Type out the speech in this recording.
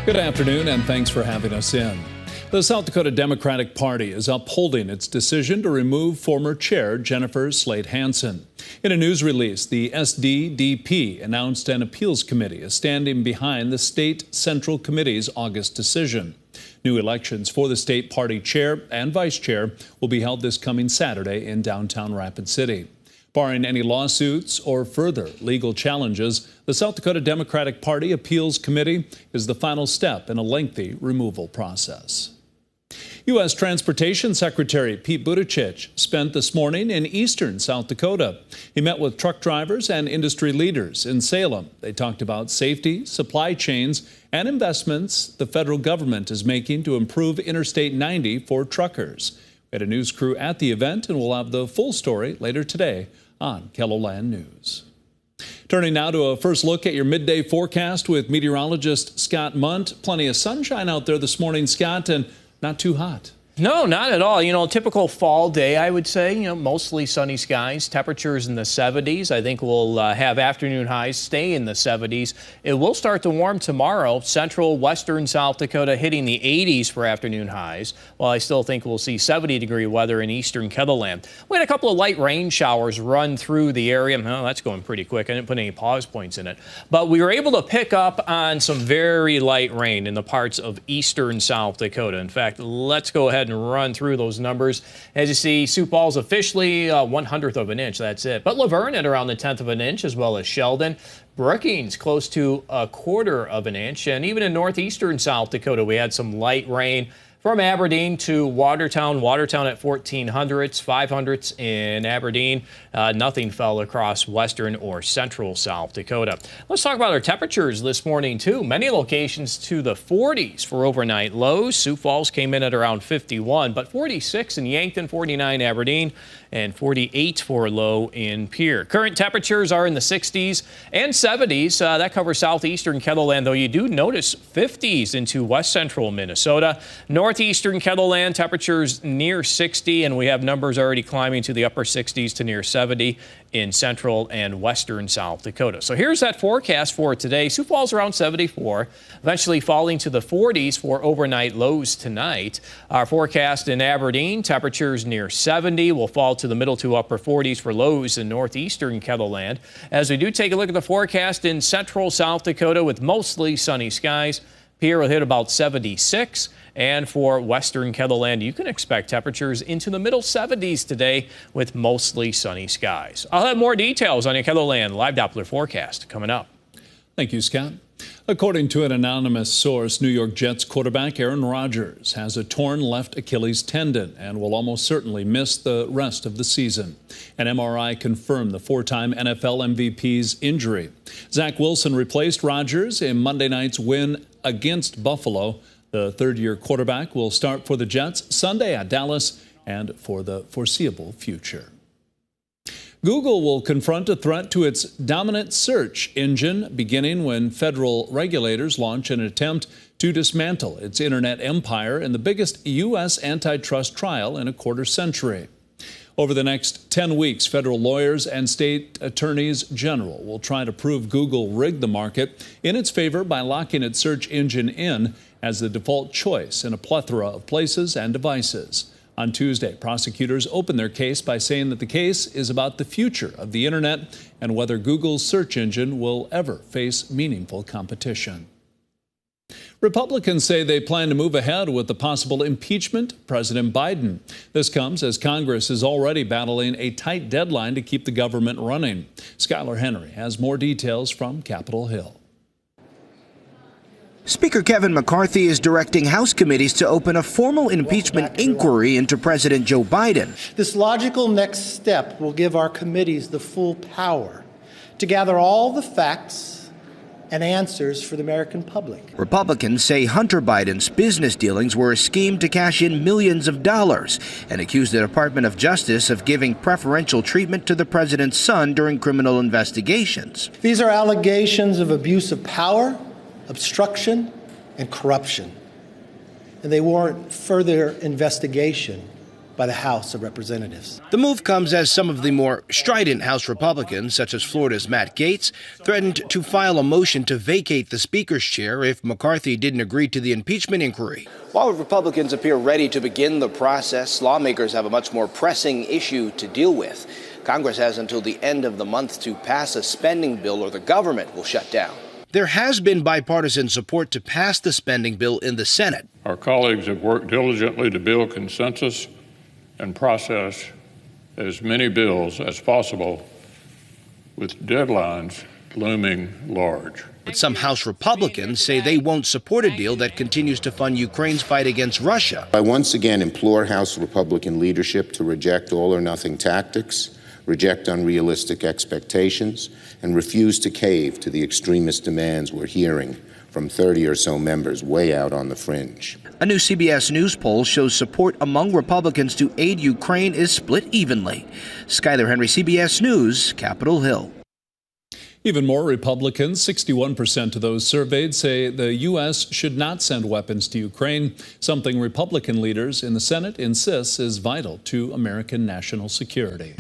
Good afternoon, and thanks for having us in. The South Dakota Democratic Party is upholding its decision to remove former chair Jennifer Slate Hansen. In a news release, the SDDP announced an appeals committee is standing behind the state Central Committee's August decision. New elections for the state party chair and vice chair will be held this coming Saturday in downtown Rapid City. Barring any lawsuits or further legal challenges, the South Dakota Democratic Party Appeals Committee is the final step in a lengthy removal process. U.S. Transportation Secretary Pete Buttigieg spent this morning in eastern South Dakota. He met with truck drivers and industry leaders in Salem. They talked about safety, supply chains, and investments the federal government is making to improve Interstate 90 for truckers. We had a news crew at the event, and we'll have the full story later today on KELOLAND News. Turning now to a first look at your midday forecast with meteorologist Scott Munt. Plenty of sunshine out there this morning, Scott, and not too hot. No, not at all. Typical fall day, I would say. Mostly sunny skies, temperatures in the 70s. I think we'll have afternoon highs stay in the 70s. It will start to warm tomorrow. Central, western South Dakota hitting the 80s for afternoon highs, while I still think we'll see 70-degree weather in eastern KELOLAND. We had a couple of light rain showers run through the area. Oh, that's going pretty quick. I didn't put any pause points in it. But we were able to pick up on some very light rain in the parts of eastern South Dakota. In fact, let's go ahead and run through those numbers. As you see, Sioux Falls officially 1/100th of an inch. That's it. But Laverne at around the 10th of an inch, as well as Sheldon. Brookings close to 1/4 of an inch. And even in northeastern South Dakota, we had some light rain. From Aberdeen to Watertown at 1400ths, 500ths in Aberdeen. Nothing fell across western or central South Dakota. Let's talk about our temperatures this morning, too. Many locations to the 40s for overnight lows. Sioux Falls came in at around 51, but 46 in Yankton, 49 Aberdeen, and 48 for low in Pierre. Current temperatures are in the 60s and 70s. That covers southeastern KELOLAND, though you do notice 50s into west central Minnesota. Northeastern KELOLAND temperatures near 60, and we have numbers already climbing to the upper 60s to near 70 in central and western South Dakota. So here's that forecast for today. Sioux Falls around 74, eventually falling to the 40s for overnight lows tonight. Our forecast in Aberdeen, temperatures near 70 will fall to the middle to upper 40s for lows in northeastern KELOLAND. As we do take a look at the forecast in central South Dakota with mostly sunny skies, Pierre will hit about 76. And for western KELOLAND, you can expect temperatures into the middle 70s today with mostly sunny skies. I'll have more details on your KELOLAND live Doppler forecast coming up. Thank you, Scott. According to an anonymous source, New York Jets quarterback Aaron Rodgers has a torn left Achilles tendon and will almost certainly miss the rest of the season. An MRI confirmed the four-time NFL MVP's injury. Zach Wilson replaced Rodgers in Monday night's win against Buffalo. The third-year quarterback will start for the Jets Sunday at Dallas and for the foreseeable future. Google will confront a threat to its dominant search engine beginning when federal regulators launch an attempt to dismantle its internet empire in the biggest U.S. antitrust trial in a quarter century. Over the next 10 weeks, federal lawyers and state attorneys general will try to prove Google rigged the market in its favor by locking its search engine in as the default choice in a plethora of places and devices. On Tuesday, prosecutors opened their case by saying that the case is about the future of the internet and whether Google's search engine will ever face meaningful competition. Republicans say they plan to move ahead with the possible impeachment of President Biden. This comes as Congress is already battling a tight deadline to keep the government running. Skylar Henry has more details from Capitol Hill. Speaker Kevin McCarthy is directing House committees to open a formal impeachment inquiry into President Joe Biden. This logical next step will give our committees the full power to gather all the facts and answers for the American public. Republicans say Hunter Biden's business dealings were a scheme to cash in millions of dollars and accuse the Department of Justice of giving preferential treatment to the president's son during criminal investigations. These are allegations of abuse of power, obstruction, and corruption, and they warrant further investigation by the House of Representatives. The move comes as some of the more strident House Republicans, such as Florida's Matt Gaetz, threatened to file a motion to vacate the Speaker's chair if McCarthy didn't agree to the impeachment inquiry. While Republicans appear ready to begin the process, lawmakers have a much more pressing issue to deal with. Congress has until the end of the month to pass a spending bill or the government will shut down. There has been bipartisan support to pass the spending bill in the Senate. Our colleagues have worked diligently to build consensus and process as many bills as possible, with deadlines looming large. But some House Republicans say they won't support a deal that continues to fund Ukraine's fight against Russia. I once again implore House Republican leadership to reject all-or-nothing tactics, reject unrealistic expectations, and refuse to cave to the extremist demands we're hearing from 30 or so members way out on the fringe. A new CBS News poll shows support among Republicans to aid Ukraine is split evenly. Skyler Henry, CBS News, Capitol Hill. Even more Republicans, 61% of those surveyed, say the U.S. should not send weapons to Ukraine, something Republican leaders in the Senate insist is vital to American national security.